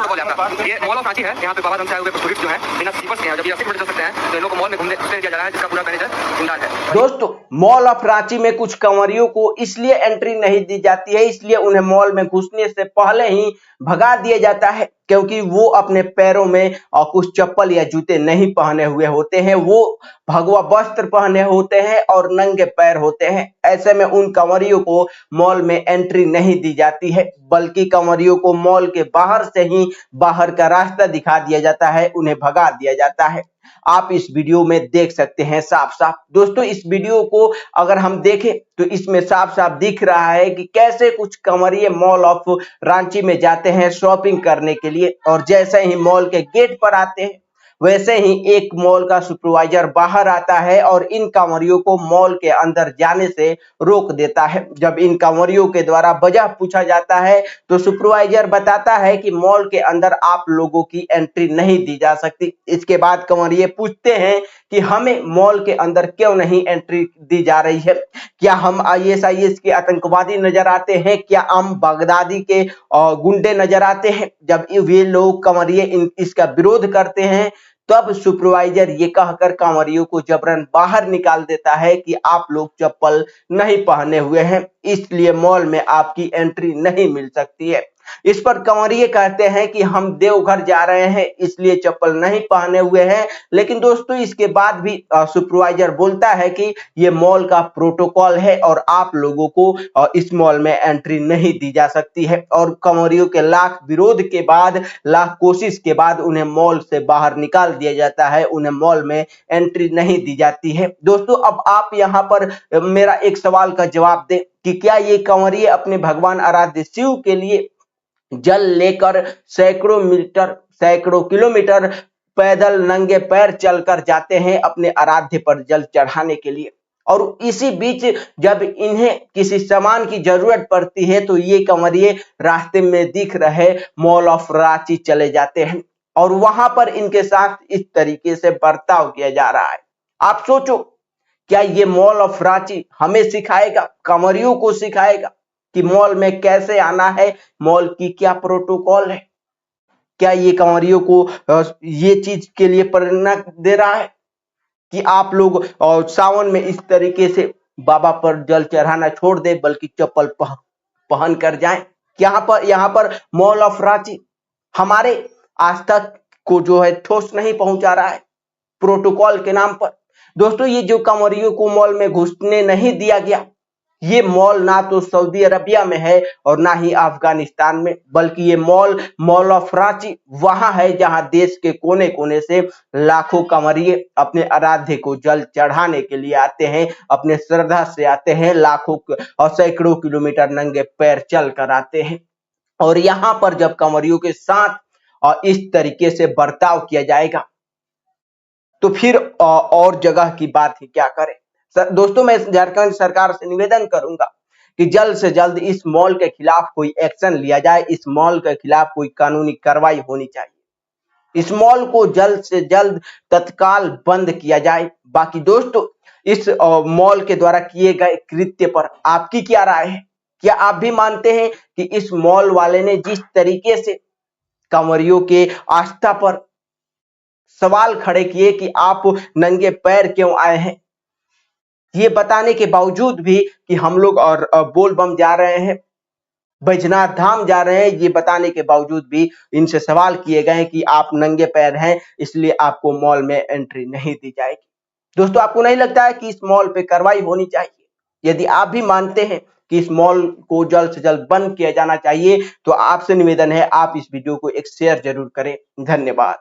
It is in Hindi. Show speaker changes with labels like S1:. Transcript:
S1: प्रोटोकॉल है आपका। ये मॉल ऑफ रांची है, यहाँ पे बाबा धाम से आए हुए टूरिस्ट जो है बिना स्लीपर्स के हैं, जब ये 80 मिनट चल सकते हैं तो इन लोगों को मॉल में घूमने दिया जा रहा है, जिसका पूरा मैनेजर जिम्मेदार है।
S2: दोस्तों, मॉल ऑफ रांची में कुछ कंवरियों को इसलिए एंट्री नहीं दी जाती है, इसलिए उन्हें मॉल में घुसने से पहले ही भगा दिया जाता है, क्योंकि वो अपने पैरों में कुछ चप्पल या जूते नहीं पहने हुए होते हैं, वो भगवा वस्त्र पहने होते हैं और नंगे पैर होते हैं। ऐसे में उन कंवरियों को मॉल में एंट्री नहीं दी जाती है, बल्कि कंवरियों को मॉल के बाहर से ही बाहर का रास्ता दिखा दिया जाता है, उन्हें भगा दिया जाता है। आप इस वीडियो में देख सकते हैं साफ साफ। दोस्तों, इस वीडियो को अगर हम देखें तो इसमें साफ साफ दिख रहा है कि कैसे कुछ कंवरिये मॉल ऑफ रांची में जाते हैं शॉपिंग करने के लिए, और जैसे ही मॉल के गेट पर आते हैं वैसे ही एक मॉल का सुपरवाइजर बाहर आता है और इन कंवरियों को मॉल के अंदर जाने से रोक देता है। जब इन कंवरियों के द्वारा वजह पूछा जाता है तो सुपरवाइजर बताता है कि मॉल के अंदर आप लोगों की एंट्री नहीं दी जा सकती। इसके बाद कंवरिये पूछते हैं कि हमें मॉल के अंदर क्यों नहीं एंट्री दी जा रही है, क्या हम ISIS के आतंकवादी नजर आते हैं, क्या हम बगदादी के गुंडे नजर आते हैं। जब वे लोग कंवरिये इसका विरोध करते हैं तब सुपरवाइजर ये कहकर कंवरियों को जबरन बाहर निकाल देता है कि आप लोग चप्पल नहीं पहने हुए हैं, इसलिए मॉल में आपकी एंट्री नहीं मिल सकती है। इस पर कंवरिये कहते हैं कि हम देवघर जा रहे हैं इसलिए चप्पल नहीं पहने हुए हैं, लेकिन दोस्तों इसके बाद भी सुपरवाइजर बोलता है कि ये मॉल का प्रोटोकॉल है और आप लोगों को इस मॉल में एंट्री नहीं दी जा सकती है। और कंवरियों के लाख विरोध के बाद, लाख कोशिश के बाद उन्हें मॉल से बाहर निकाल दिया जाता है, उन्हें मॉल में एंट्री नहीं दी जाती है। दोस्तों, अब आप यहाँ पर मेरा एक सवाल का जवाब दें कि क्या ये कंवरिये अपने भगवान आराध्य शिव के लिए जल लेकर सैकड़ों किलोमीटर पैदल नंगे पैर चलकर जाते हैं अपने आराध्य पर जल चढ़ाने के लिए, और इसी बीच जब इन्हें किसी सामान की जरूरत पड़ती है तो ये कंवरिये रास्ते में दिख रहे मॉल ऑफ रांची चले जाते हैं और वहां पर इनके साथ इस तरीके से बर्ताव किया जा रहा है। आप सोचो, क्या ये मॉल ऑफ रांची हमें सिखाएगा, कंवरियों को सिखाएगा कि मॉल में कैसे आना है, मॉल की क्या प्रोटोकॉल है? क्या ये कंवरियों को ये चीज के लिए प्रेरणा दे रहा है कि आप लोग सावन में इस तरीके से बाबा पर जल चढ़ाना छोड़ दे, बल्कि चप्पल पहन कर जाएं? यहाँ पर मॉल ऑफ रांची हमारे आस्था को जो है ठोस नहीं पहुंचा रहा है प्रोटोकॉल के नाम पर। दोस्तों, ये जो कंवरियों को मॉल में घुसने नहीं दिया गया, ये मॉल ना तो सऊदी अरबिया में है और ना ही अफगानिस्तान में, बल्कि ये मॉल ऑफ रांची वहां है जहां देश के कोने कोने से लाखों कंवरिये अपने आराध्य को जल चढ़ाने के लिए आते हैं, अपने श्रद्धा से आते हैं, लाखों और सैकड़ों किलोमीटर नंगे पैर चल कर आते हैं। और यहाँ पर जब कंवरियों के साथ इस तरीके से बर्ताव किया जाएगा तो फिर और जगह की बात ही क्या करें। दोस्तों, मैं झारखंड सरकार से निवेदन करूंगा कि जल्द से जल्द इस मॉल के खिलाफ कोई एक्शन लिया जाए, इस मॉल के खिलाफ कोई कानूनी कार्रवाई होनी चाहिए, इस मॉल को जल्द से जल्द तत्काल बंद किया जाए। बाकी दोस्तों, इस मॉल के द्वारा किए गए कृत्य पर आपकी क्या राय है? क्या आप भी मानते हैं कि इस मॉल वाले ने जिस तरीके से कंवरियों के आस्था पर सवाल खड़े किए कि आप नंगे पैर क्यों आए हैं, ये बताने के बावजूद भी कि हम लोग और बोलबम जा रहे हैं, बैजनाथ धाम जा रहे हैं, ये बताने के बावजूद भी इनसे सवाल किए गए कि आप नंगे पैर हैं इसलिए आपको मॉल में एंट्री नहीं दी जाएगी। दोस्तों, आपको नहीं लगता है कि इस मॉल पे कार्रवाई होनी चाहिए? यदि आप भी मानते हैं कि इस मॉल को जल्द से जल्द बंद किया जाना चाहिए तो आपसे निवेदन है आप इस वीडियो को एक शेयर जरूर करें। धन्यवाद।